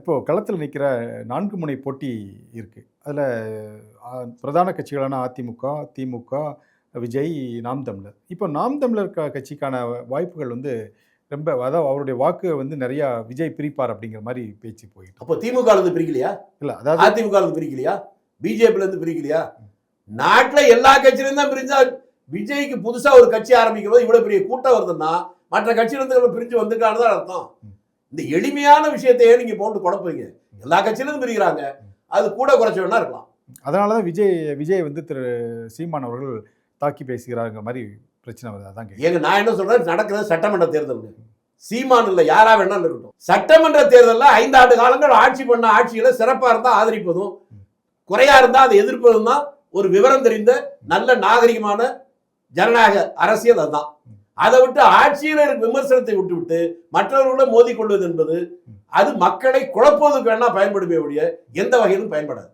இப்போ களத்தில் நிற்கிற 4 முனை போட்டி இருக்கு. அதில பிரதான கட்சிகளான அதிமுக, திமுக, விஜய், நாம் தமிழர். இப்போ நாம் தமிழர் கட்சிக்கான வாய்ப்புகள் வந்து ரொம்ப, அதாவது அவருடைய வாக்கு வந்து நிறையா விஜய் பிரிப்பார் அப்படிங்கிற மாதிரி பேச்சு போயிட்டு. அப்போ திமுக இருந்து பிரிக்கலையா? இல்ல, அதாவது அதிமுக இருந்து பிரிக்கலையா? பிஜேபி இருந்து பிரிக்கலையா? நாட்டுல எல்லா கட்சியிலும் தான் பிரிஞ்சா விஜய்க்கு புதுசா ஒரு கட்சி ஆரம்பிக்கும் போது இவ்வளவு பெரிய கூட்டம் வருதுன்னா மற்ற கட்சியிலிருந்து பிரிஞ்சு வந்துட்டான்னு தான் அர்த்தம். இந்த எளிமையான விஷயத்தையே நீங்க போட்டு குழப்பீங்க. எல்லா கட்சியிலிருந்து பிரிக்கிறாங்க, அது கூட குறைச்ச வேணா இருக்கலாம். அதனாலதான் விஜய் வந்து திரு சீமான் அவர்கள் தாக்கி பேசுகிறாங்க மாதிரி பிரச்சனை வருது. அதான் ஏங்க நான் என்ன சொல்றேன், நடக்கிறது சட்டமன்ற தேர்தல். சீமான் இல்ல, யாரா வேணாலும் இருக்கட்டும். சட்டமன்ற தேர்தலில் 5 ஆண்டு காலங்கள் ஆட்சி பண்ண ஆட்சியில சிறப்பா இருந்தா ஆதரிப்பதும், குறையா இருந்தா அதை எதிர்ப்பதும் தான் ஒரு விவரம் தெரிந்த நல்ல நாகரிகமான ஜனநாயக அரசியல். அதுதான். அதை விட்டு ஆட்சியில விமர்சனத்தை விட்டுவிட்டு மற்றவர்களுடன் மோதி கொள்வது என்பது அது மக்களை குழப்பதுக்கு வேணா பயன்படுமே ஒழிய எந்த வகையிலும் பயன்படாது.